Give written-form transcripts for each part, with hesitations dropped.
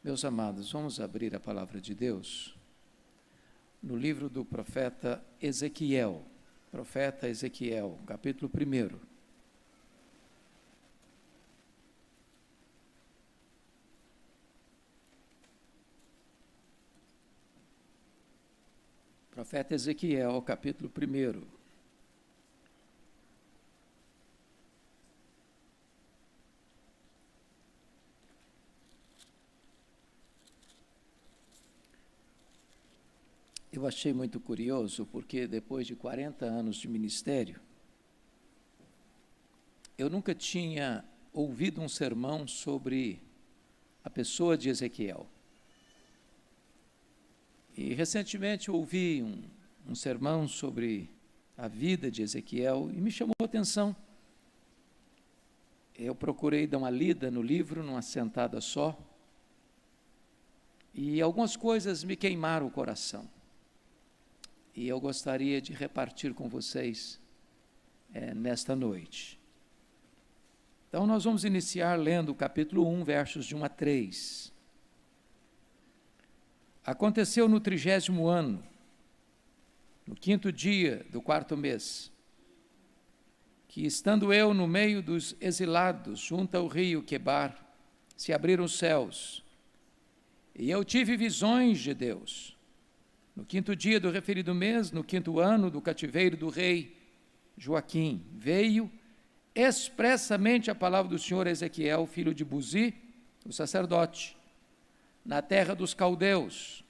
Meus amados, vamos abrir a palavra de Deus no livro do profeta Ezequiel, capítulo 1. Profeta Ezequiel, capítulo 1. Eu achei muito curioso, porque depois de 40 anos de ministério, eu nunca tinha ouvido um sermão sobre a pessoa de Ezequiel. E recentemente eu ouvi um sermão sobre a vida de Ezequiel e me chamou a atenção. Eu procurei dar uma lida no livro, numa sentada só, e algumas coisas me queimaram o coração. E eu gostaria de repartir com vocês nesta noite. Então, nós vamos iniciar lendo o capítulo 1, versos de 1 a 3. Aconteceu no 30º ano, no 5º dia do 4º mês, que, estando eu no meio dos exilados, junto ao rio Quebar, se abriram os céus, e eu tive visões de Deus. No 5º dia do referido mês, no 5º ano do cativeiro do rei Joaquim, veio expressamente a palavra do Senhor a Ezequiel, filho de Buzi, o sacerdote, na terra dos caldeus,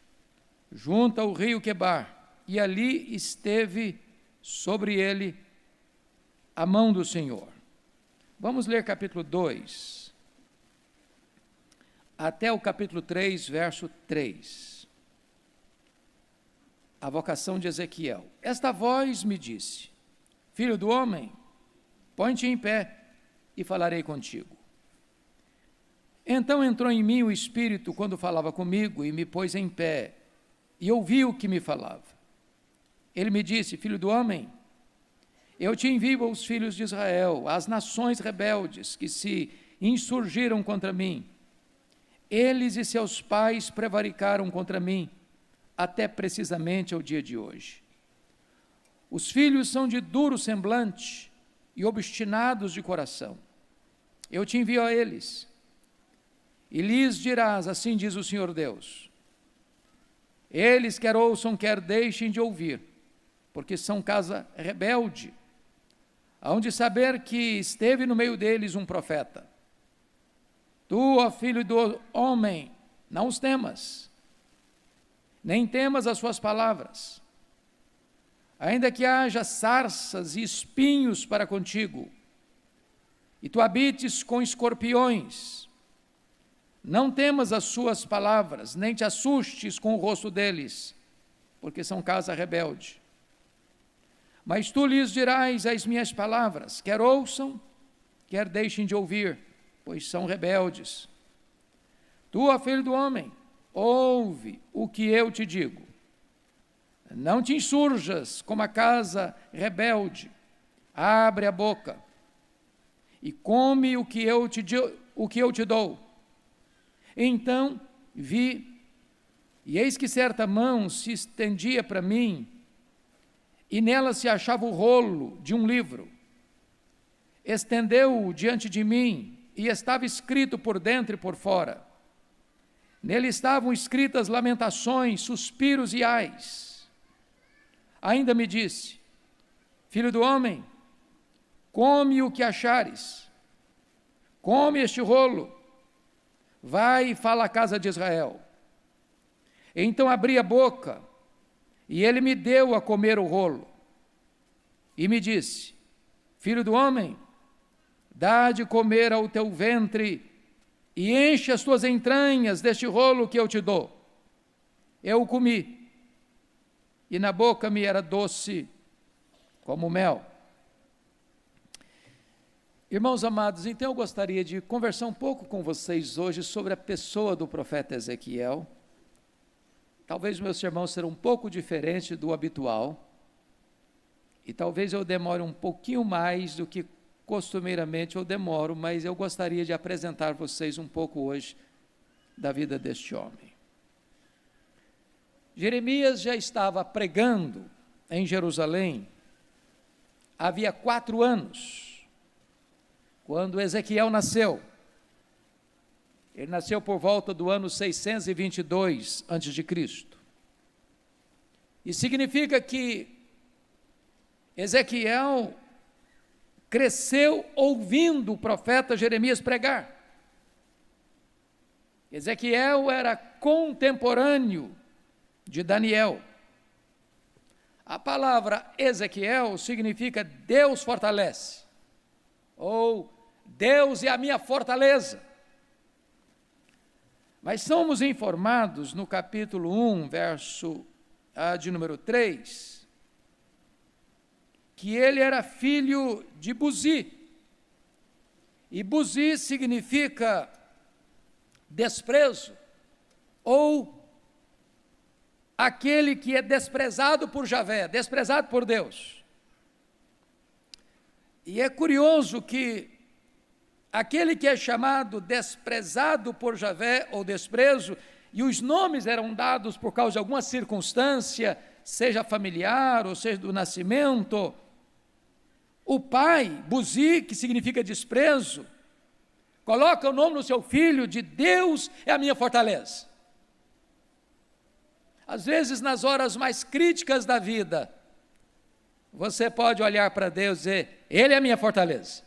junto ao rio Quebar, e ali esteve sobre ele a mão do Senhor. Vamos ler capítulo 2, até o capítulo 3, verso 3. A vocação de Ezequiel. Esta voz me disse: Filho do homem, põe-te em pé e falarei contigo. Então entrou em mim o Espírito quando falava comigo e me pôs em pé e ouvi o que me falava. Ele me disse: Filho do homem, eu te envio aos filhos de Israel, às nações rebeldes que se insurgiram contra mim. Eles e seus pais prevaricaram contra mim, até precisamente ao dia de hoje. Os filhos são de duro semblante e obstinados de coração. Eu te envio a eles, e lhes dirás, assim diz o Senhor Deus: eles quer ouçam, quer deixem de ouvir, porque são casa rebelde, hão de saber que esteve no meio deles um profeta. Tu, ó filho do homem, não os temas, nem temas as suas palavras, ainda que haja sarças e espinhos para contigo, e tu habites com escorpiões, não temas as suas palavras, nem te assustes com o rosto deles, porque são casa rebelde. Mas tu lhes dirás as minhas palavras, quer ouçam, quer deixem de ouvir, pois são rebeldes. Tu, ó filho do homem, ouve o que eu te digo. Não te insurjas como a casa rebelde. Abre a boca e come o que eu te dou. Então vi, e eis que certa mão se estendia para mim, e nela se achava o rolo de um livro. Estendeu-o diante de mim, e estava escrito por dentro e por fora. Nele estavam escritas lamentações, suspiros e ais. Ainda me disse: Filho do homem, come o que achares, come este rolo, vai e fala à casa de Israel. Então abri a boca, e ele me deu a comer o rolo, e me disse: Filho do homem, dá de comer ao teu ventre, e enche as tuas entranhas deste rolo que eu te dou. Eu o comi, e na boca me era doce como mel. Irmãos amados, então eu gostaria de conversar um pouco com vocês hoje sobre a pessoa do profeta Ezequiel. Talvez o meu sermão será um pouco diferente do habitual, e talvez eu demore um pouquinho mais do que costumeiramente eu demoro, mas eu gostaria de apresentar vocês um pouco hoje da vida deste homem. Jeremias já estava pregando em Jerusalém havia 4 anos, quando Ezequiel nasceu. Ele nasceu por volta do ano 622 a.C. E significa que Ezequiel cresceu ouvindo o profeta Jeremias pregar. Ezequiel era contemporâneo de Daniel. A palavra Ezequiel significa Deus fortalece, ou Deus é a minha fortaleza. Mas somos informados no capítulo 1, verso de número 3, que ele era filho de Buzi. E Buzi significa desprezo, ou aquele que é desprezado por Javé, desprezado por Deus. E é curioso que aquele que é chamado desprezado por Javé, ou desprezo, e os nomes eram dados por causa de alguma circunstância, seja familiar, ou seja do nascimento, o pai, Buzi, que significa desprezo, coloca o nome no seu filho de Deus é a minha fortaleza. Às vezes, nas horas mais críticas da vida, você pode olhar para Deus e dizer, Ele é a minha fortaleza.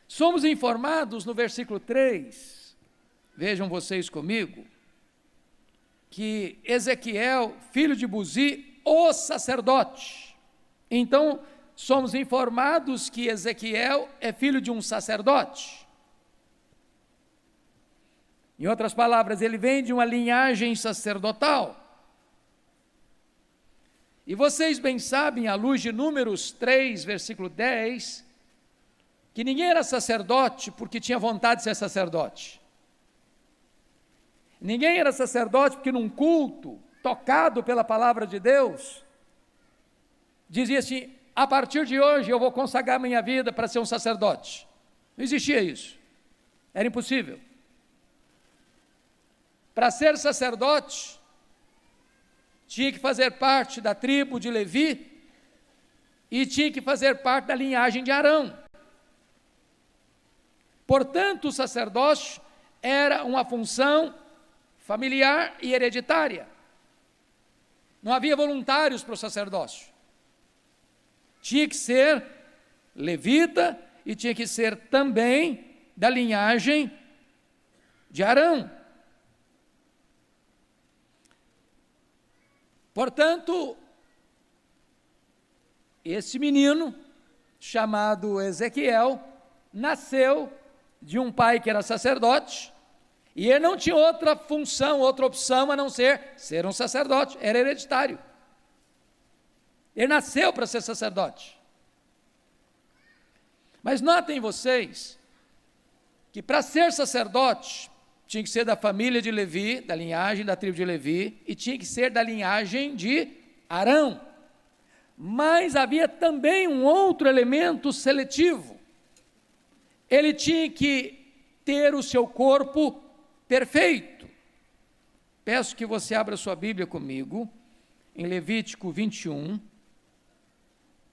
Somos informados no versículo 3, vejam vocês comigo, que Ezequiel, filho de Buzi, o sacerdote. Então, somos informados que Ezequiel é filho de um sacerdote. Em outras palavras, ele vem de uma linhagem sacerdotal. E vocês bem sabem, à luz de Números 3, versículo 10, que ninguém era sacerdote porque tinha vontade de ser sacerdote. Ninguém era sacerdote porque num culto, tocado pela palavra de Deus, dizia assim, a partir de hoje eu vou consagrar minha vida para ser um sacerdote. Não existia isso. Era impossível. Para ser sacerdote, tinha que fazer parte da tribo de Levi e tinha que fazer parte da linhagem de Arão. Portanto, o sacerdócio era uma função familiar e hereditária. Não havia voluntários para o sacerdócio. Tinha que ser levita e tinha que ser também da linhagem de Arão. Portanto, esse menino, chamado Ezequiel, nasceu de um pai que era sacerdote, e ele não tinha outra função, outra opção a não ser um sacerdote, era hereditário. Ele nasceu para ser sacerdote. Mas notem vocês, que para ser sacerdote, tinha que ser da família de Levi, da linhagem da tribo de Levi, e tinha que ser da linhagem de Arão. Mas havia também um outro elemento seletivo. Ele tinha que ter o seu corpo perfeito. Peço que você abra sua Bíblia comigo, em Levítico 21,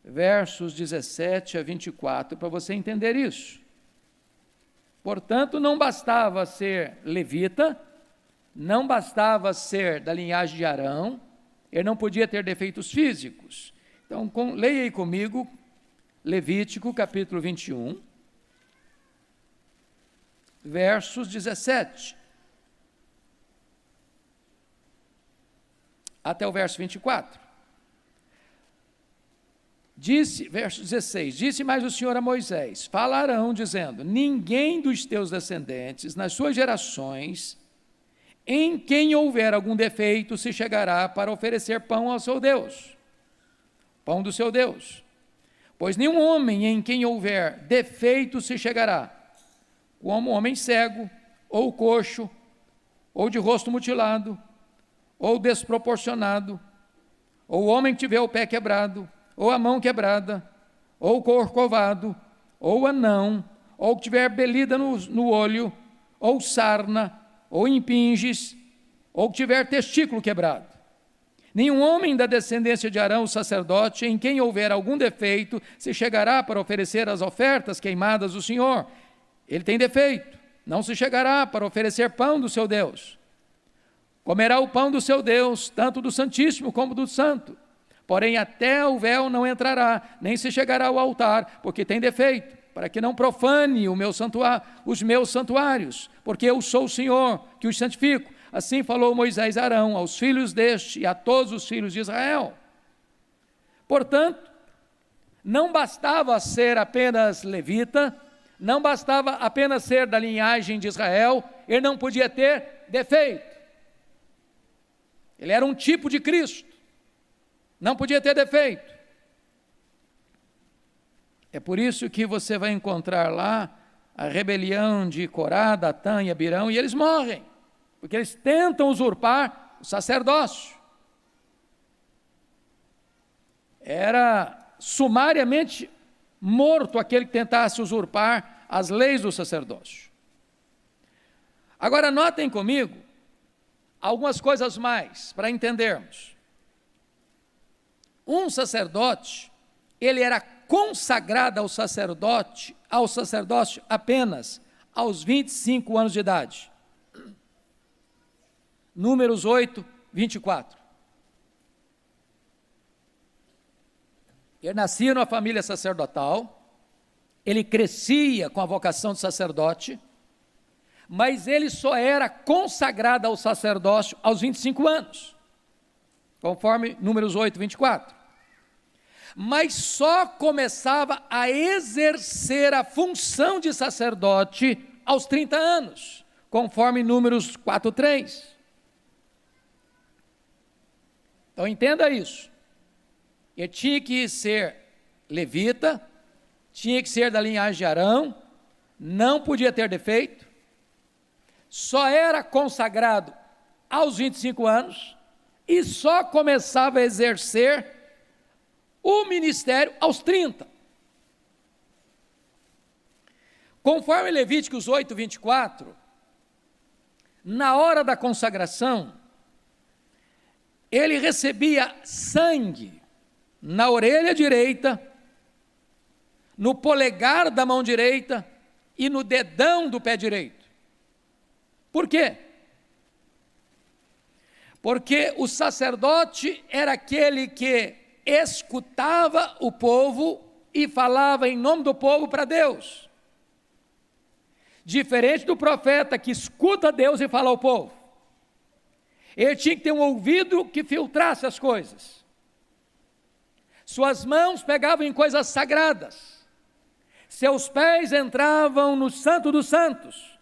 versos 17 a 24, para você entender isso. Portanto, não bastava ser levita, não bastava ser da linhagem de Arão, ele não podia ter defeitos físicos. Então, leia aí comigo, Levítico capítulo 21, versos 17, até o verso 24. Verso 16, disse mais o Senhor a Moisés, falarão dizendo, ninguém dos teus descendentes, nas suas gerações, em quem houver algum defeito, se chegará para oferecer pão ao seu Deus, pão do seu Deus, pois nenhum homem em quem houver defeito se chegará, como homem cego, ou coxo, ou de rosto mutilado, ou desproporcionado, ou homem que tiver o pé quebrado, ou a mão quebrada, ou corcovado, ou anão, ou que tiver belida no olho, ou sarna, ou impinges, ou que tiver testículo quebrado. Nenhum homem da descendência de Arão, o sacerdote, em quem houver algum defeito, se chegará para oferecer as ofertas queimadas do Senhor. Ele tem defeito, não se chegará para oferecer pão do seu Deus. Comerá o pão do seu Deus, tanto do Santíssimo como do Santo. Porém, até o véu não entrará, nem se chegará ao altar, porque tem defeito, para que não profane os meus santuários, porque eu sou o Senhor, que os santifico. Assim falou Moisés a Arão, aos filhos deste e a todos os filhos de Israel. Portanto, não bastava ser apenas levita, não bastava apenas ser da linhagem de Israel, ele não podia ter defeito. Ele era um tipo de Cristo, não podia ter defeito. É por isso que você vai encontrar lá a rebelião de Corá, Datã e Abirão, e eles morrem, porque eles tentam usurpar o sacerdócio. Era sumariamente morto aquele que tentasse usurpar as leis do sacerdócio. Agora notem comigo algumas coisas mais para entendermos. Um sacerdote, ele era consagrado ao sacerdócio apenas aos 25 anos de idade. Números 8, 24. Ele nascia numa família sacerdotal, ele crescia com a vocação de sacerdote, mas ele só era consagrado ao sacerdócio aos 25 anos, conforme Números 8, 24. Mas só começava a exercer a função de sacerdote aos 30 anos, conforme Números 4, 3. Então entenda isso. Ele tinha que ser levita, tinha que ser da linhagem de Arão, não podia ter defeito, só era consagrado aos 25 anos e só começava a exercer o ministério aos 30. Conforme Levíticos 8, 24, na hora da consagração, ele recebia sangue na orelha direita, no polegar da mão direita e no dedão do pé direito. Por quê? Porque o sacerdote era aquele que escutava o povo e falava em nome do povo para Deus. Diferente do profeta que escuta Deus e fala ao povo. Ele tinha que ter um ouvido que filtrasse as coisas. Suas mãos pegavam em coisas sagradas. Seus pés entravam no Santo dos Santos.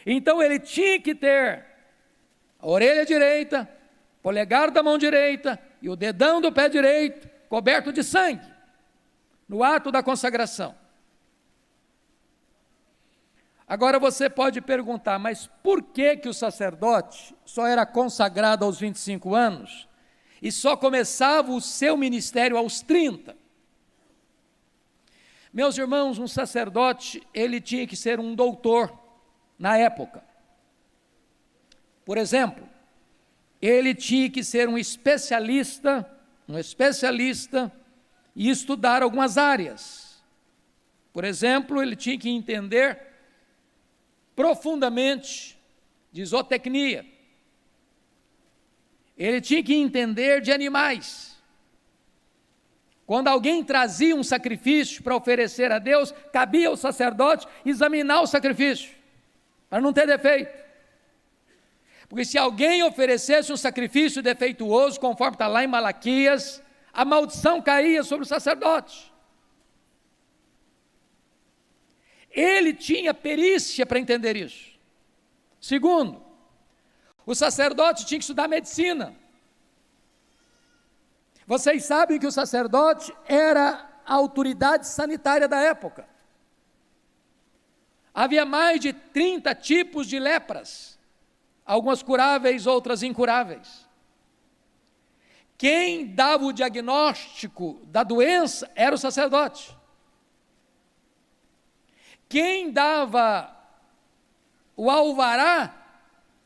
Então ele tinha que ter a orelha direita, polegar da mão direita e o dedão do pé direito coberto de sangue, no ato da consagração. Agora você pode perguntar, mas por que o sacerdote só era consagrado aos 25 anos e só começava o seu ministério aos 30? Meus irmãos, um sacerdote, ele tinha que ser um doutor na época. Por exemplo, ele tinha que ser um especialista e estudar algumas áreas. Por exemplo, ele tinha que entender profundamente de zootecnia. Ele tinha que entender de animais. Quando alguém trazia um sacrifício para oferecer a Deus, cabia ao sacerdote examinar o sacrifício, para não ter defeito. Porque se alguém oferecesse um sacrifício defeituoso, conforme está lá em Malaquias, a maldição caía sobre o sacerdote. Ele tinha perícia para entender isso. Segundo, o sacerdote tinha que estudar medicina. Vocês sabem que o sacerdote era a autoridade sanitária da época. Havia mais de 30 tipos de lepras, algumas curáveis, outras incuráveis. Quem dava o diagnóstico da doença era o sacerdote. Quem dava o alvará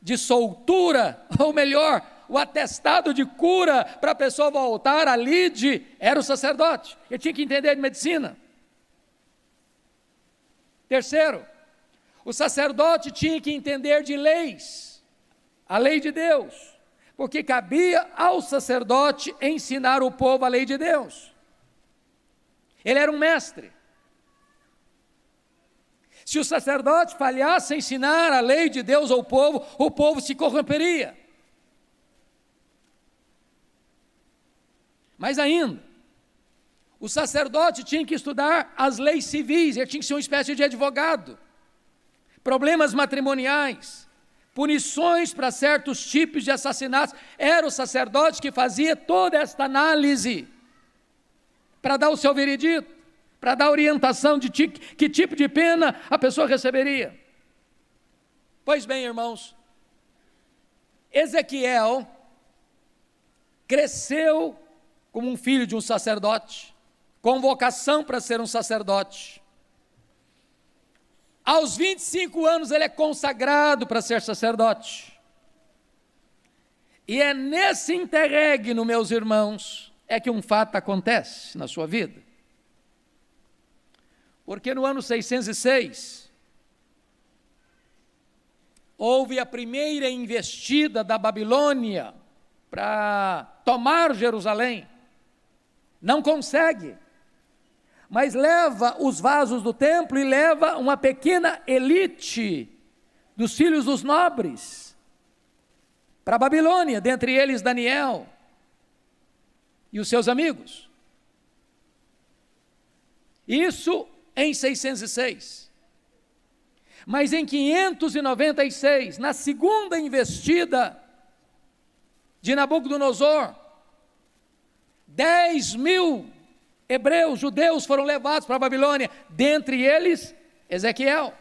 de soltura, ou melhor, o atestado de cura para a pessoa voltar a lide, era o sacerdote. Ele tinha que entender de medicina. Terceiro, o sacerdote tinha que entender de leis, a lei de Deus, porque cabia ao sacerdote ensinar o povo a lei de Deus. Ele era um mestre. Se o sacerdote falhasse em ensinar a lei de Deus ao povo, o povo se corromperia. Mas ainda, o sacerdote tinha que estudar as leis civis, ele tinha que ser uma espécie de advogado. Problemas matrimoniais, punições para certos tipos de assassinatos. Era o sacerdote que fazia toda esta análise para dar o seu veredito, para dar orientação de que tipo de pena a pessoa receberia. Pois bem, irmãos, Ezequiel cresceu como um filho de um sacerdote, com vocação para ser um sacerdote. Aos 25 anos ele é consagrado para ser sacerdote. E é nesse interregno, meus irmãos, é que um fato acontece na sua vida. Porque no ano 606, houve a primeira investida da Babilônia para tomar Jerusalém. Não consegue, mas leva os vasos do templo e leva uma pequena elite dos filhos dos nobres para a Babilônia, dentre eles Daniel e os seus amigos. Isso em 606. Mas em 596, na segunda investida de Nabucodonosor, 10.000 hebreus, judeus foram levados para a Babilônia, dentre eles Ezequiel.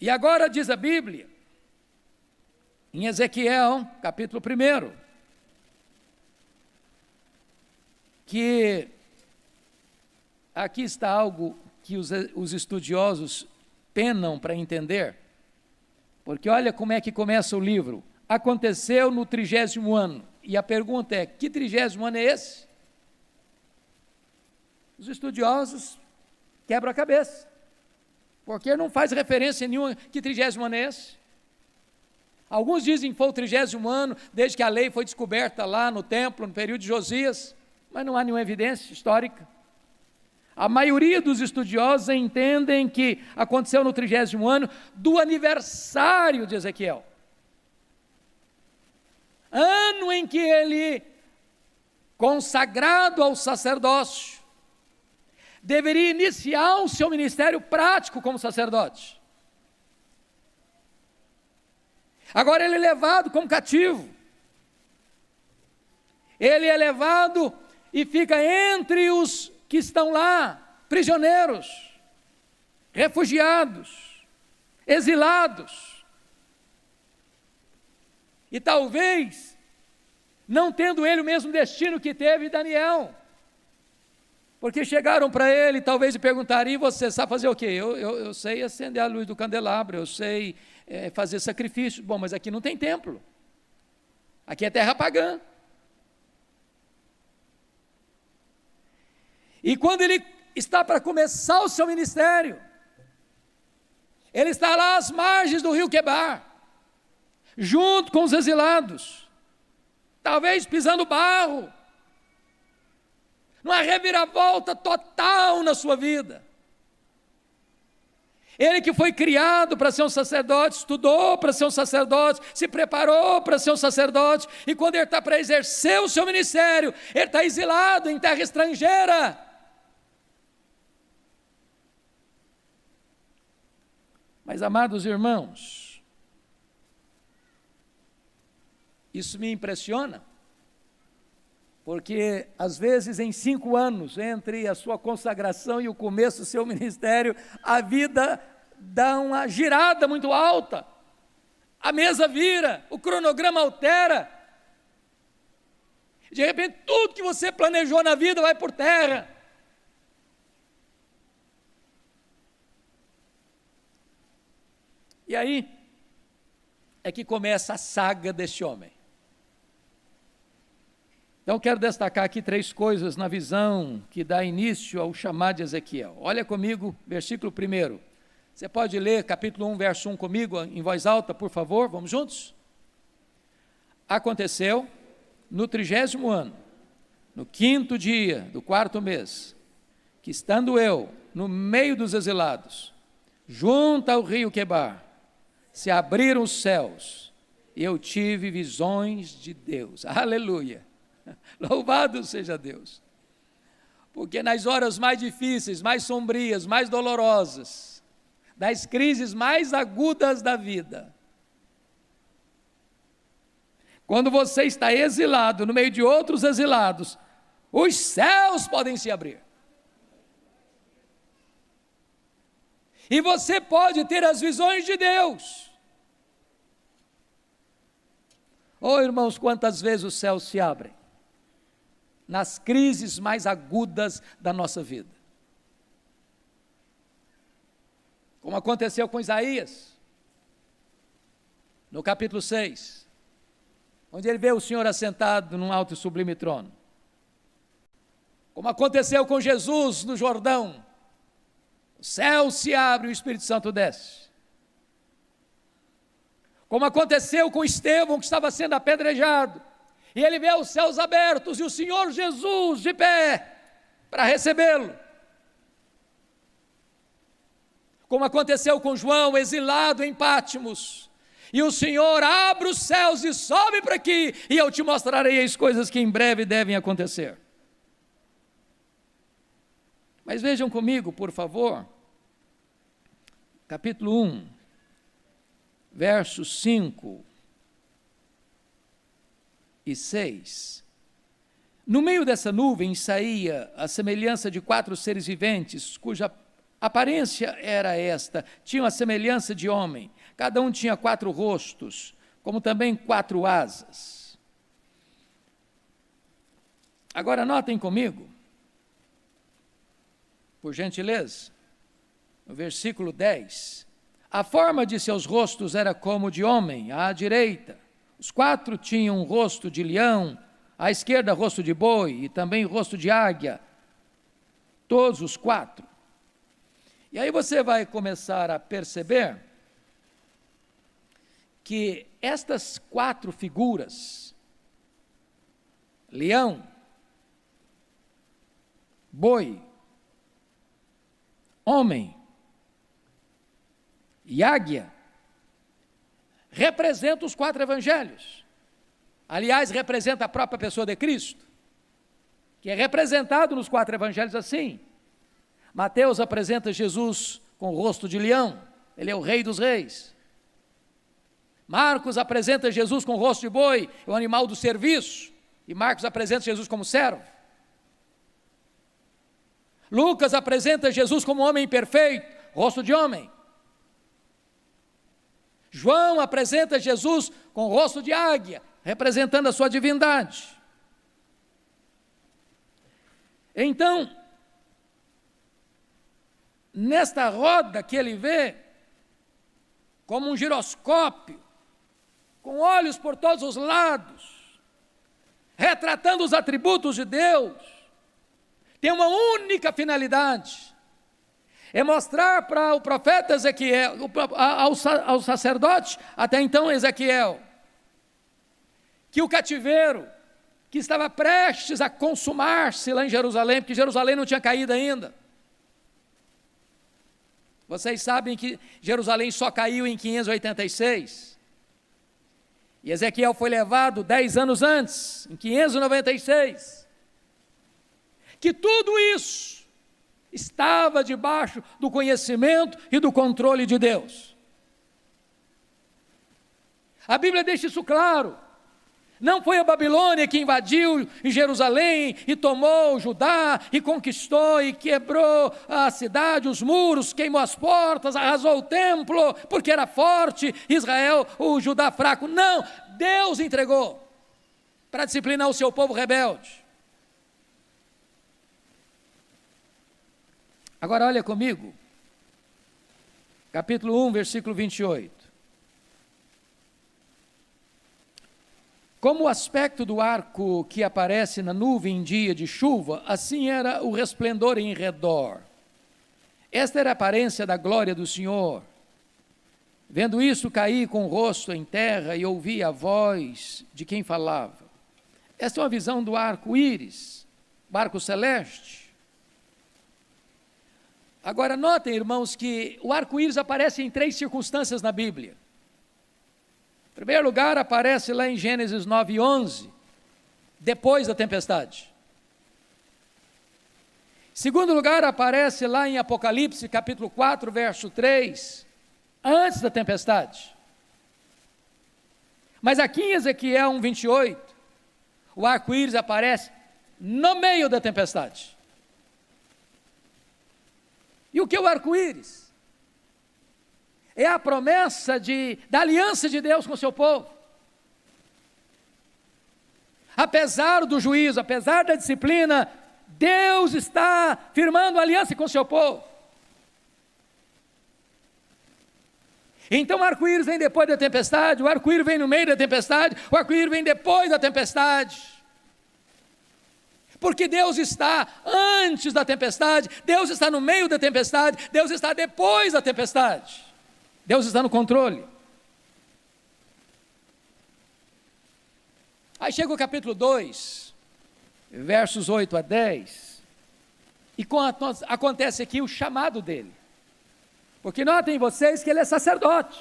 E agora diz a Bíblia, em Ezequiel, capítulo 1, que aqui está algo que os estudiosos penam para entender, porque olha como é que começa o livro. Aconteceu no 30º ano. E a pergunta é, que 30º ano é esse? Os estudiosos quebram a cabeça, porque não faz referência nenhuma, que 30º ano é esse? Alguns dizem que foi o 30º ano, desde que a lei foi descoberta lá no templo, no período de Josias, mas não há nenhuma evidência histórica. A maioria dos estudiosos entendem que aconteceu no 30º ano do aniversário de Ezequiel. Ano em que ele, consagrado ao sacerdócio, deveria iniciar o seu ministério prático como sacerdote. Agora ele é levado como cativo. Ele é levado e fica entre os que estão lá, prisioneiros, refugiados, exilados. E talvez, não tendo ele o mesmo destino que teve Daniel, porque chegaram para ele, talvez, e perguntaram, e você sabe fazer o quê? Eu sei acender a luz do candelabro, eu sei fazer sacrifício. Bom, mas aqui não tem templo, aqui é terra pagã. E quando ele está para começar o seu ministério, ele está lá às margens do rio Quebar, junto com os exilados, talvez pisando barro, numa reviravolta total na sua vida. Ele que foi criado para ser um sacerdote, estudou para ser um sacerdote, se preparou para ser um sacerdote, e quando ele está para exercer o seu ministério, ele está exilado em terra estrangeira. Mas, amados irmãos, isso me impressiona, porque às vezes em 5 anos, entre a sua consagração e o começo do seu ministério, a vida dá uma girada muito alta, a mesa vira, o cronograma altera, de repente tudo que você planejou na vida vai por terra. E aí é que começa a saga deste homem. Então, quero destacar aqui 3 coisas na visão que dá início ao chamado de Ezequiel. Olha comigo, versículo 1. Você pode ler capítulo 1, verso 1 comigo, em voz alta, por favor, vamos juntos? Aconteceu no 30º ano, no 5º dia do 4º mês, que estando eu no meio dos exilados, junto ao rio Quebar, se abriram os céus, e eu tive visões de Deus. Aleluia! Louvado seja Deus! Porque nas horas mais difíceis, mais sombrias, mais dolorosas, das crises mais agudas da vida, quando você está exilado no meio de outros exilados, os céus podem se abrir. E você pode ter as visões de Deus. Oh, irmãos, quantas vezes os céus se abrem nas crises mais agudas da nossa vida. Como aconteceu com Isaías, no capítulo 6, onde ele vê o Senhor assentado num alto e sublime trono. Como aconteceu com Jesus no Jordão, o céu se abre e o Espírito Santo desce. Como aconteceu com Estevão, que estava sendo apedrejado, e ele vê os céus abertos e o Senhor Jesus de pé para recebê-lo. Como aconteceu com João, exilado em Pátimos, e o Senhor abre os céus e sobe para aqui, e eu te mostrarei as coisas que em breve devem acontecer. Mas vejam comigo, por favor, capítulo 1, versos 5 e 6. No meio dessa nuvem saía a semelhança de 4 seres viventes, cuja aparência era esta: tinham a semelhança de homem, cada um tinha 4 rostos, como também 4 asas. Agora notem comigo, por gentileza, no versículo 10, a forma de seus rostos era como de homem, à direita. Os 4 tinham um rosto de leão, à esquerda rosto de boi e também rosto de águia, todos os 4. E aí você vai começar a perceber que estas 4 figuras, leão, boi, homem e águia, representam os 4 evangelhos. Aliás, representa a própria pessoa de Cristo, que é representado nos 4 evangelhos assim. Mateus apresenta Jesus com o rosto de leão, ele é o rei dos reis. Marcos apresenta Jesus com o rosto de boi, é o animal do serviço, e Marcos apresenta Jesus como servo. Lucas apresenta Jesus como homem perfeito, rosto de homem. João apresenta Jesus com o rosto de águia, representando a sua divindade. Então, nesta roda que ele vê, como um giroscópio, com olhos por todos os lados, retratando os atributos de Deus, tem uma única finalidade: é mostrar para o profeta Ezequiel, ao sacerdote, até então Ezequiel, que o cativeiro, que estava prestes a consumar-se lá em Jerusalém, porque Jerusalém não tinha caído ainda. Vocês sabem que Jerusalém só caiu em 586. E Ezequiel foi levado 10 anos antes, em 596. Que tudo isso estava debaixo do conhecimento e do controle de Deus. A Bíblia deixa isso claro. Não foi a Babilônia que invadiu Jerusalém e tomou Judá e conquistou e quebrou a cidade, os muros, queimou as portas, arrasou o templo, porque era forte, Israel, o Judá fraco. Não, Deus entregou para disciplinar o seu povo rebelde. Agora olha comigo, capítulo 1, versículo 28. Como o aspecto do arco que aparece na nuvem em dia de chuva, assim era o resplendor em redor. Esta era a aparência da glória do Senhor. Vendo isso, caí com o rosto em terra e ouvi a voz de quem falava. Esta é uma visão do arco-íris, o arco celeste. Agora notem, irmãos, que o arco-íris aparece em 3 circunstâncias na Bíblia. Em primeiro lugar, aparece lá em Gênesis 9:11, depois da tempestade. Em segundo lugar, aparece lá em Apocalipse, capítulo 4, verso 3, antes da tempestade. Mas aqui em Ezequiel 1:28, o arco-íris aparece no meio da tempestade. E o que é o arco-íris? É a promessa da aliança de Deus com o seu povo. Apesar do juízo, apesar da disciplina, Deus está firmando aliança com o seu povo. Então o arco-íris vem depois da tempestade, o arco-íris vem no meio da tempestade, o arco-íris vem depois da tempestade. Porque Deus está antes da tempestade, Deus está no meio da tempestade, Deus está depois da tempestade. Deus está no controle. Aí chega o capítulo 2, versos 8 a 10, e acontece aqui o chamado dele. Porque notem vocês que ele é sacerdote,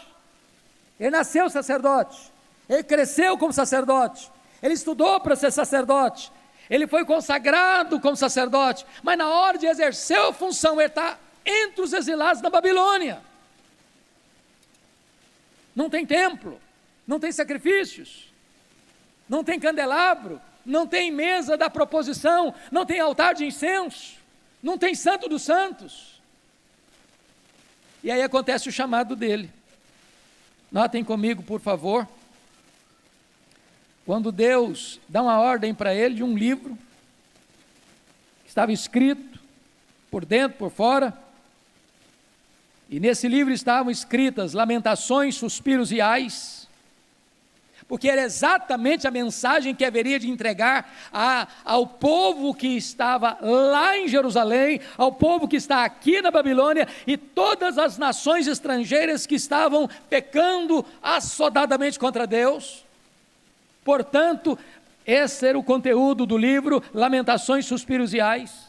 ele nasceu sacerdote, ele cresceu como sacerdote, ele estudou para ser sacerdote, ele foi consagrado como sacerdote, mas na hora de exercer a função, ele está entre os exilados da Babilônia. Não tem templo, não tem sacrifícios, não tem candelabro, não tem mesa da proposição, não tem altar de incenso, não tem santo dos santos. E aí acontece o chamado dele. Notem comigo, por favor. Quando Deus dá uma ordem para ele de um livro, que estava escrito, por dentro, por fora, e nesse livro estavam escritas lamentações, suspiros e ais, porque era exatamente a mensagem que haveria de entregar ao povo que estava lá em Jerusalém, ao povo que está aqui na Babilônia, e todas as nações estrangeiras que estavam pecando assodadamente contra Deus. Portanto, esse era o conteúdo do livro, Lamentações, Suspiros e Ais.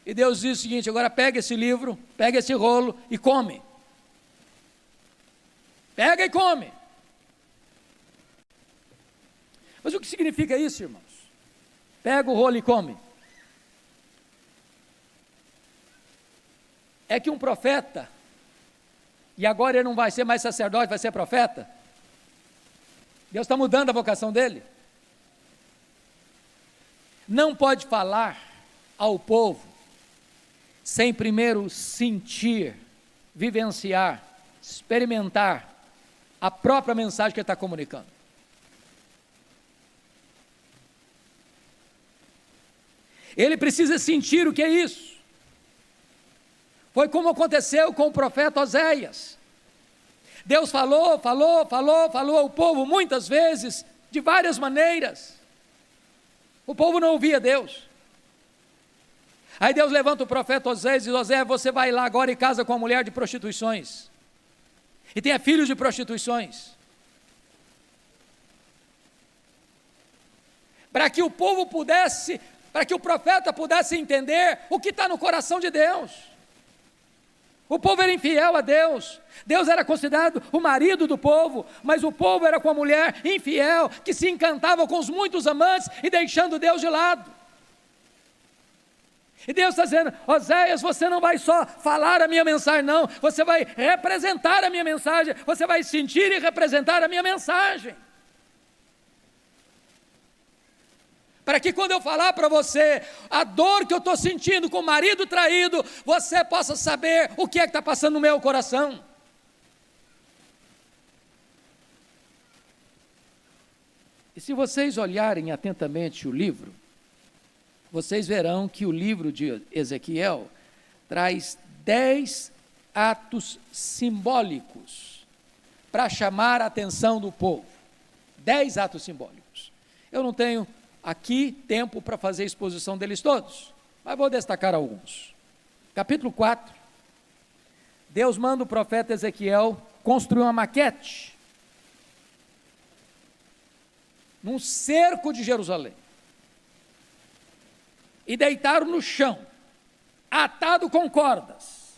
E Deus diz o seguinte: agora pega esse livro, pega esse rolo e come. Pega e come. Mas o que significa isso, irmãos? Pega o rolo e come. É que um profeta, e agora ele não vai ser mais sacerdote, vai ser profeta. Deus está mudando a vocação dele. Não pode falar ao povo sem primeiro sentir, vivenciar, experimentar a própria mensagem que ele está comunicando. Ele precisa sentir o que é isso. Foi como aconteceu com o profeta Oséias. Deus falou ao povo muitas vezes, de várias maneiras. O povo não ouvia Deus. Aí Deus levanta o profeta Oséias e diz: Oséias, você vai lá agora e casa com uma mulher de prostituições, e tenha filhos de prostituições, para que o povo pudesse, para que o profeta pudesse entender o que está no coração de Deus. O povo era infiel a Deus, Deus era considerado o marido do povo, mas o povo era com a mulher infiel, que se encantava com os muitos amantes e deixando Deus de lado. E Deus está dizendo: Oséias, você não vai só falar a minha mensagem, não, você vai representar a minha mensagem, você vai sentir e representar a minha mensagem. Para que quando eu falar para você a dor que eu estou sentindo com o marido traído, você possa saber o que é que está passando no meu coração. E se vocês olharem atentamente o livro, vocês verão que o livro de Ezequiel traz 10 atos simbólicos para chamar a atenção do povo. 10 atos simbólicos. Eu não tenho aqui tempo para fazer a exposição deles todos, mas vou destacar alguns. Capítulo 4, Deus manda o profeta Ezequiel construir uma maquete num cerco de Jerusalém e deitar no chão, atado com cordas,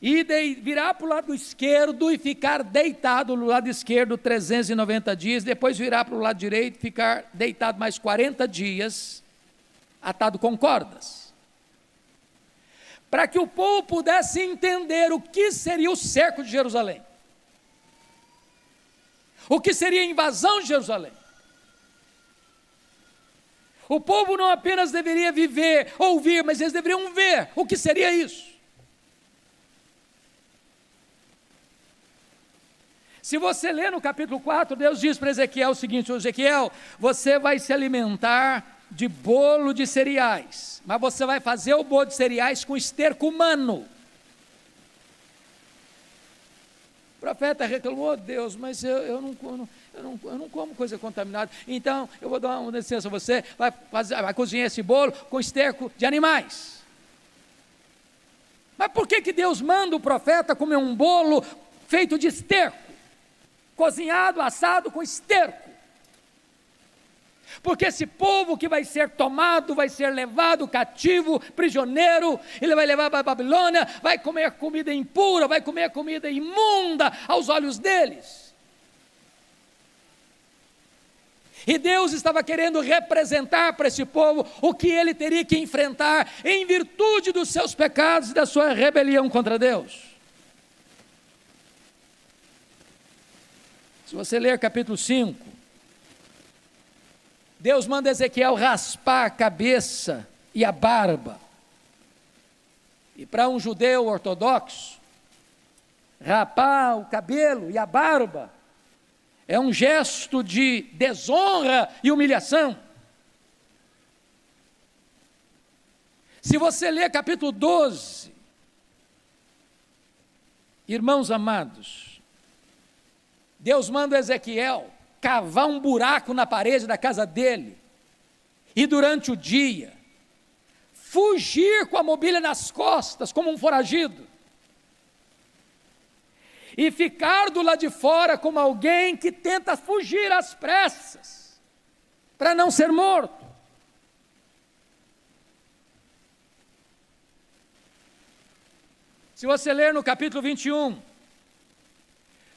e virar para o lado esquerdo e ficar deitado no lado esquerdo 390 dias, depois virar para o lado direito e ficar deitado mais 40 dias, atado com cordas, para que o povo pudesse entender o que seria o cerco de Jerusalém, o que seria a invasão de Jerusalém. O povo não apenas deveria viver, ouvir, mas eles deveriam ver o que seria isso. Se você ler no capítulo 4, Deus diz para Ezequiel o seguinte: Ezequiel, você vai se alimentar de bolo de cereais, mas você vai fazer o bolo de cereais com esterco humano. O profeta reclamou: Deus, mas eu não como coisa contaminada, então eu vou dar uma licença a você, vai cozinhar esse bolo com esterco de animais. Mas por que Deus manda o profeta comer um bolo feito de esterco? Cozinhado, assado com esterco. Porque esse povo que vai ser tomado, vai ser levado cativo, prisioneiro, ele vai levar para a Babilônia, vai comer comida impura, vai comer comida imunda aos olhos deles. E Deus estava querendo representar para esse povo o que ele teria que enfrentar em virtude dos seus pecados e da sua rebelião contra Deus. Se você ler capítulo 5, Deus manda Ezequiel raspar a cabeça e a barba. E para um judeu ortodoxo, rapar o cabelo e a barba é um gesto de desonra e humilhação. Se você ler capítulo 12, irmãos amados, Deus manda Ezequiel cavar um buraco na parede da casa dele, e durante o dia, fugir com a mobília nas costas, como um foragido, e ficar do lado de fora como alguém que tenta fugir às pressas, para não ser morto. Se você ler no capítulo 21,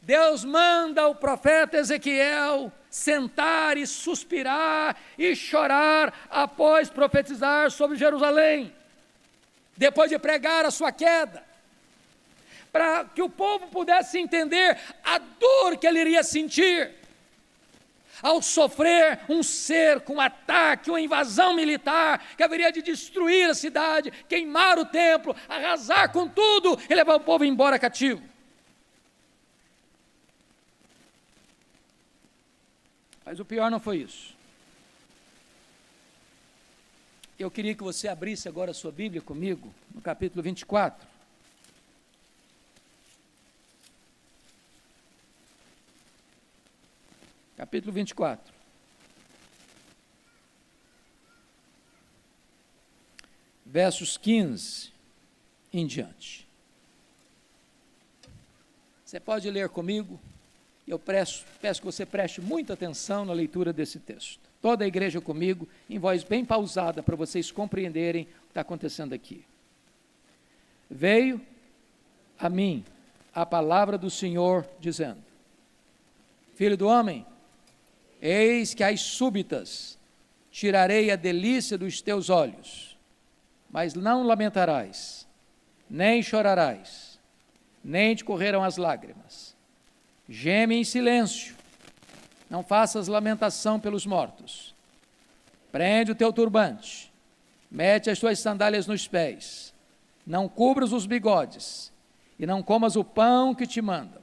Deus manda o profeta Ezequiel sentar e suspirar e chorar após profetizar sobre Jerusalém, depois de pregar a sua queda, para que o povo pudesse entender a dor que ele iria sentir ao sofrer um cerco, um ataque, uma invasão militar que haveria de destruir a cidade, queimar o templo, arrasar com tudo e levar o povo embora cativo. Mas o pior não foi isso. Eu queria que você abrisse agora a sua Bíblia comigo, no capítulo 24. Capítulo 24. Versos 15 em diante. Você pode ler comigo? Eu peço que você preste muita atenção na leitura desse texto. Toda a igreja comigo, em voz bem pausada, para vocês compreenderem o que está acontecendo aqui. Veio a mim a palavra do Senhor, dizendo: Filho do homem, eis que às súbitas tirarei a delícia dos teus olhos, mas não lamentarás, nem chorarás, nem te correrão as lágrimas. Geme em silêncio, não faças lamentação pelos mortos. Prende o teu turbante, mete as tuas sandálias nos pés, não cubras os bigodes, e não comas o pão que te mandam.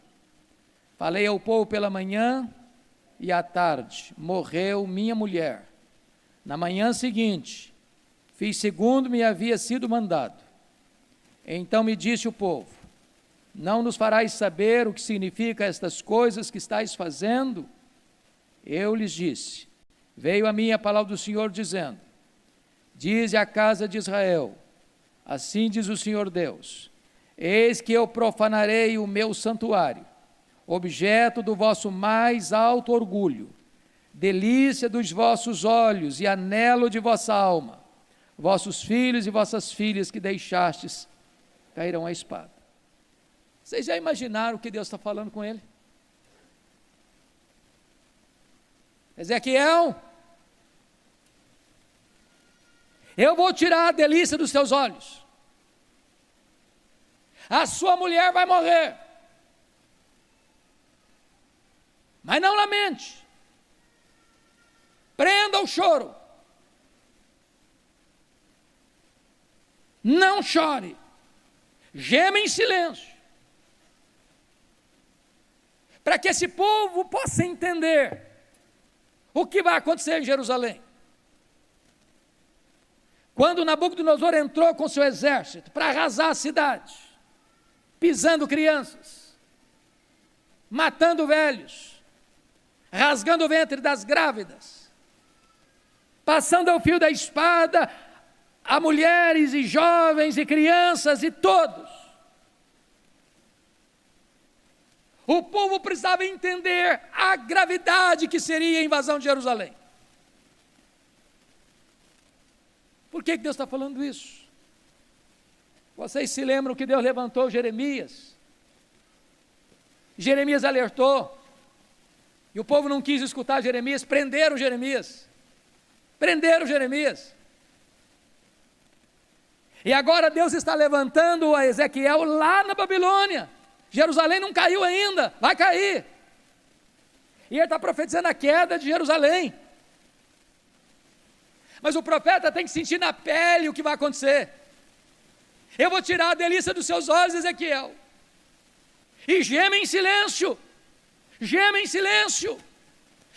Falei ao povo pela manhã, e à tarde morreu minha mulher. Na manhã seguinte, fiz segundo me havia sido mandado. Então me disse o povo: não nos farás saber o que significa estas coisas que estáis fazendo? eu lhes disse, veio a mim a palavra do Senhor dizendo, dize à casa de Israel, assim diz o Senhor Deus, eis que eu profanarei o meu santuário, objeto do vosso mais alto orgulho, delícia dos vossos olhos e anelo de vossa alma, vossos filhos e vossas filhas que deixastes cairão à espada. Vocês já imaginaram o que Deus está falando com ele? Ezequiel, eu vou tirar a delícia dos seus olhos, a sua mulher vai morrer, mas não lamente, prenda o choro, não chore, geme em silêncio, para que esse povo possa entender o que vai acontecer em Jerusalém. Quando Nabucodonosor entrou com seu exército para arrasar a cidade, pisando crianças, matando velhos, rasgando o ventre das grávidas, passando ao fio da espada a mulheres e jovens e crianças e todos. O povo precisava entender a gravidade que seria a invasão de Jerusalém. Por que Deus está falando isso? Vocês se lembram que Deus levantou Jeremias? Jeremias alertou, e o povo não quis escutar Jeremias, prenderam Jeremias. E agora Deus está levantando a Ezequiel lá na Babilônia. Jerusalém não caiu ainda, vai cair. E ele está profetizando a queda de Jerusalém. Mas o profeta tem que sentir na pele o que vai acontecer. Eu vou tirar a delícia dos seus olhos, Ezequiel. E geme em silêncio.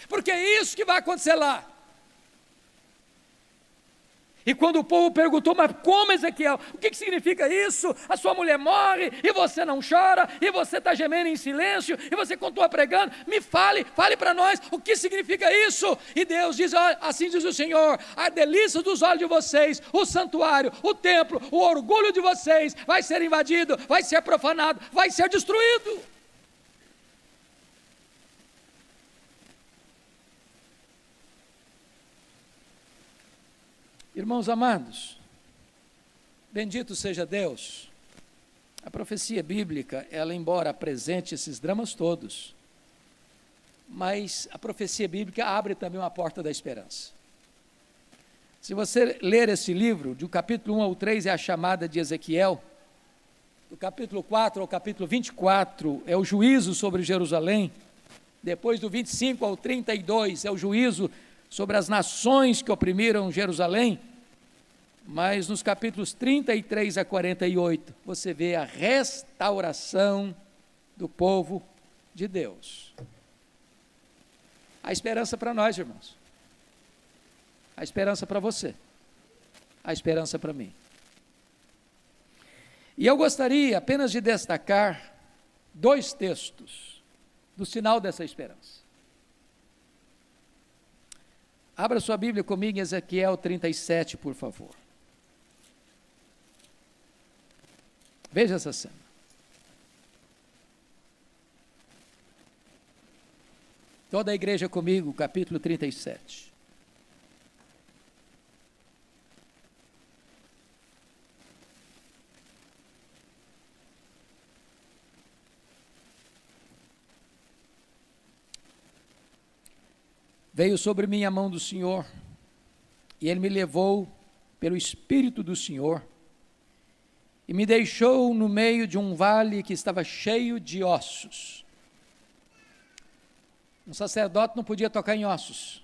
Porque é isso que vai acontecer lá. E quando o povo perguntou, mas como, Ezequiel? O que significa isso? A sua mulher morre e você não chora, e você está gemendo em silêncio, e você continua pregando. Me fale para nós o que significa isso. E Deus diz, assim diz o Senhor, a delícia dos olhos de vocês, o santuário, o templo, o orgulho de vocês vai ser invadido, vai ser profanado, vai ser destruído. Irmãos amados, bendito seja Deus, a profecia bíblica, ela embora apresente esses dramas todos, mas a profecia bíblica abre também uma porta da esperança. Se você ler esse livro, do capítulo 1 ao 3 é a chamada de Ezequiel, do capítulo 4 ao capítulo 24 é o juízo sobre Jerusalém, depois do 25 ao 32 é o juízo sobre as nações que oprimiram Jerusalém, mas nos capítulos 33 a 48, você vê a restauração do povo de Deus. A esperança para nós, irmãos. A esperança para você. A esperança para mim. E eu gostaria apenas de destacar 2 textos do sinal dessa esperança. Abra sua Bíblia comigo em Ezequiel 37, por favor. Veja essa cena. Toda a igreja comigo, capítulo 37. Veio sobre mim a mão do Senhor, e Ele me levou pelo Espírito do Senhor, e me deixou no meio de um vale que estava cheio de ossos. Um sacerdote não podia tocar em ossos.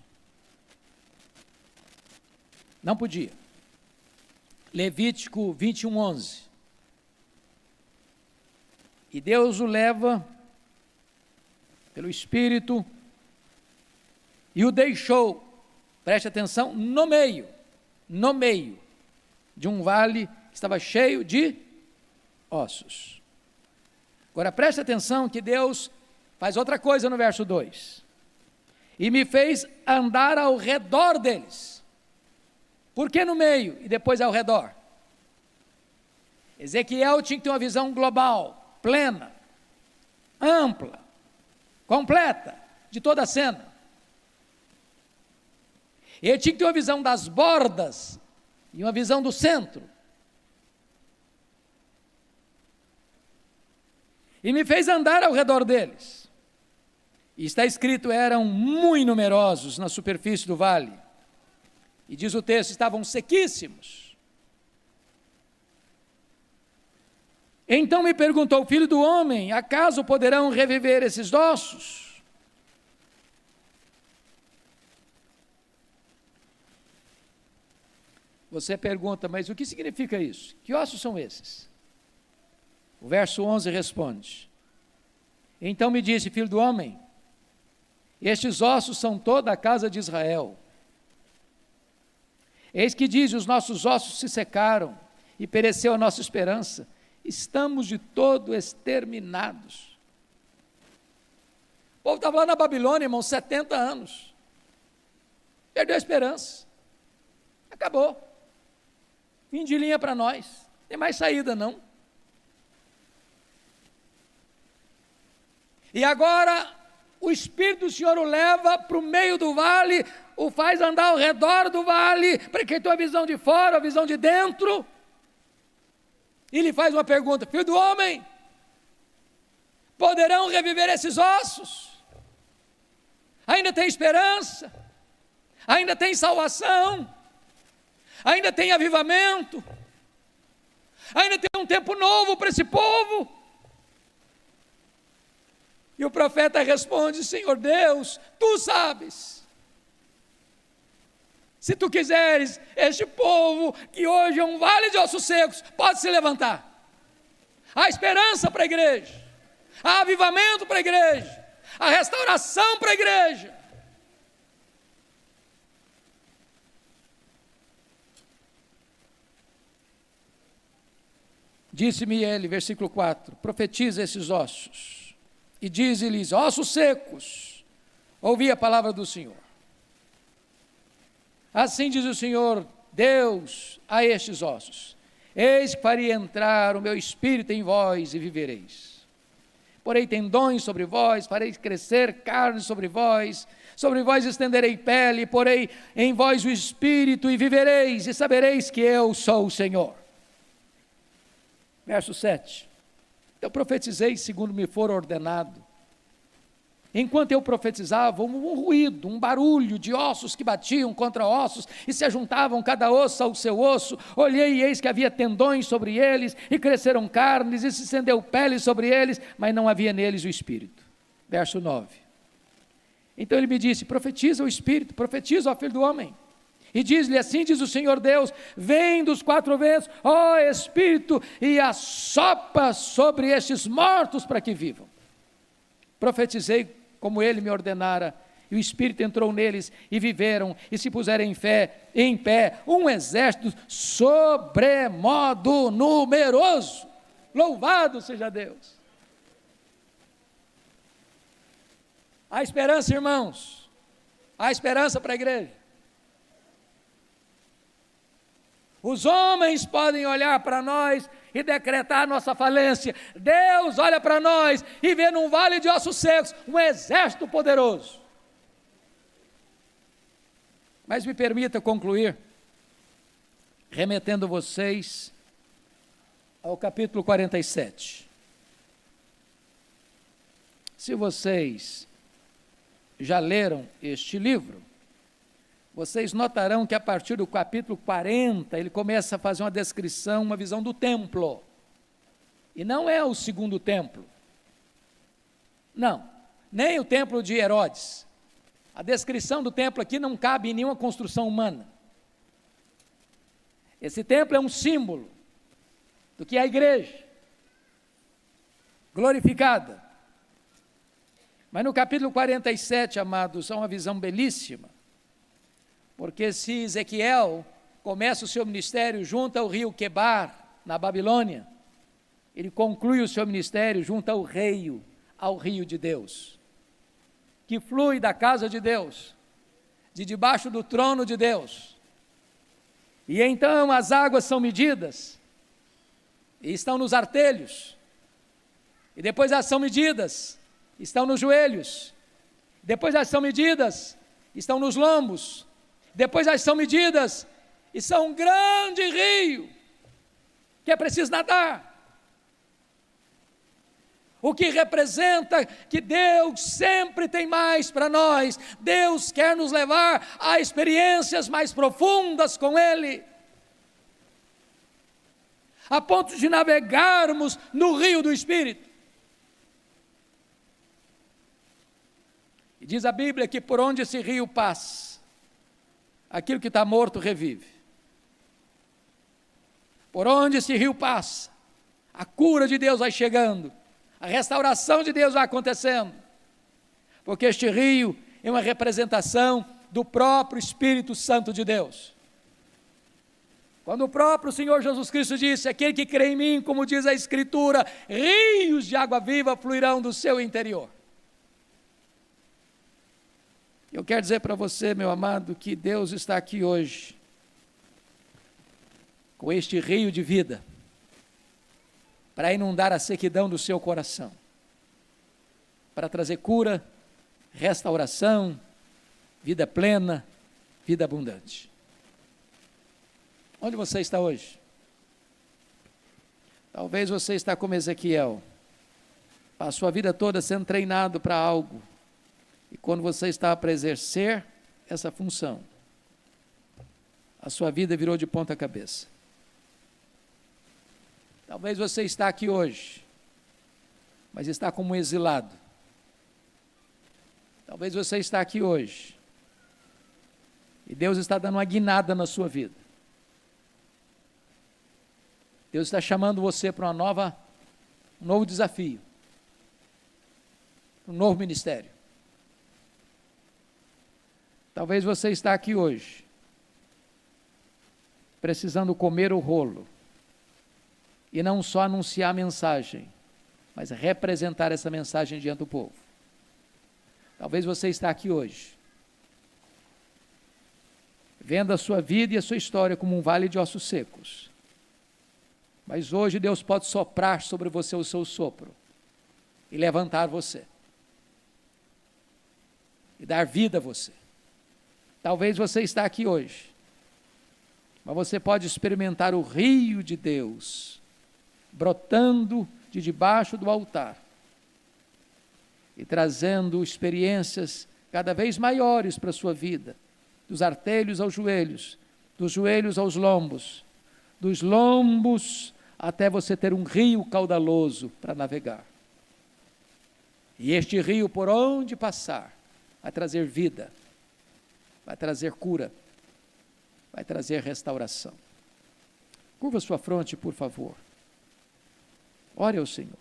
Não podia. Levítico 21:11. E Deus o leva pelo Espírito e o deixou, preste atenção, no meio de um vale que estava cheio de ossos. Agora preste atenção que Deus faz outra coisa no verso 2. e me fez andar ao redor deles. Por que no meio e depois ao redor? Ezequiel tinha que ter uma visão global, plena, ampla, completa, de toda a cena. Ele tinha que ter uma visão das bordas e uma visão do centro. E me fez andar ao redor deles. E está escrito, eram muito numerosos na superfície do vale. E diz o texto, estavam sequíssimos. Então me perguntou, filho do homem, acaso poderão reviver esses ossos? Você pergunta, mas o que significa isso? Que ossos são esses? O verso 11 responde, então me disse, filho do homem, estes ossos são toda a casa de Israel. Eis que diz, os nossos ossos se secaram e pereceu a nossa esperança. Estamos de todo exterminados. O povo estava lá na Babilônia, irmão, 70 anos. Perdeu a esperança. Acabou. Fim de linha para nós. Não tem mais saída, não. E agora, o Espírito do Senhor o leva para o meio do vale, o faz andar ao redor do vale, para que ele tenha a visão de fora, a visão de dentro. E lhe faz uma pergunta, filho do homem, poderão reviver esses ossos? Ainda tem esperança? Ainda tem salvação? Ainda tem avivamento? Ainda tem um tempo novo para esse povo? E o profeta responde, Senhor Deus, tu sabes. Se tu quiseres, este povo, que hoje é um vale de ossos secos, pode se levantar. Há esperança para a igreja, há avivamento para a igreja, há restauração para a igreja. Disse-me ele, versículo 4, profetiza esses ossos, e dize-lhes, ossos secos, ouvi a palavra do Senhor. Assim diz o Senhor, Deus, a estes ossos, eis que farei entrar o meu espírito em vós e vivereis. Porei tendões sobre vós, farei crescer carne sobre vós estenderei pele, porei em vós o espírito e vivereis, e sabereis que eu sou o Senhor. Verso 7. Eu profetizei segundo me for ordenado. Enquanto eu profetizava, um ruído, um barulho de ossos que batiam contra ossos e se ajuntavam cada osso ao seu osso. Olhei e eis que havia tendões sobre eles e cresceram carnes e se estendeu pele sobre eles, mas não havia neles o Espírito. Verso 9. Então ele me disse, profetiza o Espírito, profetiza, ó filho do homem. E diz-lhe, assim diz o Senhor Deus, vem dos quatro ventos, ó Espírito, e assopra sobre estes mortos para que vivam. Profetizei como ele me ordenara, e o Espírito entrou neles, e viveram, e se puseram em pé, um exército sobremodo numeroso. Louvado seja Deus. Há esperança, irmãos, há esperança para a igreja. Os homens podem olhar para nós e decretar nossa falência. Deus olha para nós e vê num vale de ossos secos um exército poderoso. Mas me permita concluir, remetendo vocês ao capítulo 47. Se vocês já leram este livro, vocês notarão que a partir do capítulo 40, ele começa a fazer uma descrição, uma visão do templo. E não é o segundo templo. Não, nem o templo de Herodes. A descrição do templo aqui não cabe em nenhuma construção humana. Esse templo é um símbolo do que é a igreja, glorificada. Mas no capítulo 47, amados, há uma visão belíssima. Porque se Ezequiel começa o seu ministério junto ao rio Quebar, na Babilônia, ele conclui o seu ministério junto ao rio de Deus. que flui da casa de Deus, de debaixo do trono de Deus. E então as águas são medidas, e estão nos artelhos, e depois elas são medidas, estão nos joelhos, depois elas são medidas, estão nos lombos, depois elas são medidas, e são um grande rio, que é preciso nadar. O que representa que Deus sempre tem mais para nós. Deus quer nos levar a experiências mais profundas com Ele, a ponto de navegarmos no rio do Espírito. E diz a Bíblia que por onde esse rio passa, aquilo que está morto revive. Por onde esse rio passa, a cura de Deus vai chegando, a restauração de Deus vai acontecendo, porque este rio é uma representação do próprio Espírito Santo de Deus. Quando o próprio Senhor Jesus Cristo disse: aquele que crê em mim, como diz a Escritura, rios de água viva fluirão do seu interior. Eu quero dizer para você, meu amado, que Deus está aqui hoje, com este rio de vida, para inundar a sequidão do seu coração, para trazer cura, restauração, vida plena, vida abundante. Onde você está hoje? Talvez você está como Ezequiel, passou a vida toda sendo treinado para algo, e quando você está para exercer essa função, a sua vida virou de ponta cabeça. Talvez você está aqui hoje, mas está como um exilado. Talvez você está aqui hoje, e Deus está dando uma guinada na sua vida. Deus está chamando você para um novo desafio, um novo ministério. Talvez você está aqui hoje, precisando comer o rolo, e não só anunciar a mensagem, mas representar essa mensagem diante do povo. Talvez você está aqui hoje, vendo a sua vida e a sua história como um vale de ossos secos. Mas hoje Deus pode soprar sobre você o seu sopro e levantar você e dar vida a você. Talvez você está aqui hoje, mas você pode experimentar o rio de Deus brotando de debaixo do altar e trazendo experiências cada vez maiores para a sua vida, dos artelhos aos joelhos, dos joelhos aos lombos, dos lombos até você ter um rio caudaloso para navegar. E este rio, por onde passar, vai trazer vida, vai trazer cura, vai trazer restauração. Curva sua fronte, por favor. Ore ao Senhor.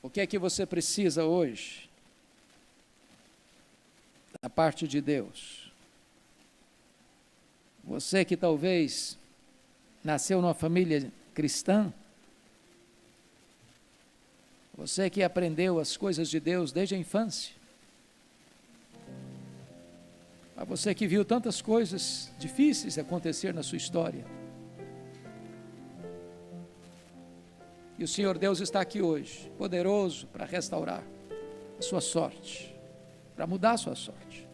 O que é que você precisa hoje da parte de Deus? Você que talvez nasceu numa família cristã, você que aprendeu as coisas de Deus desde a infância, mas você que viu tantas coisas difíceis acontecer na sua história, e o Senhor Deus está aqui hoje, poderoso para restaurar a sua sorte, para mudar a sua sorte.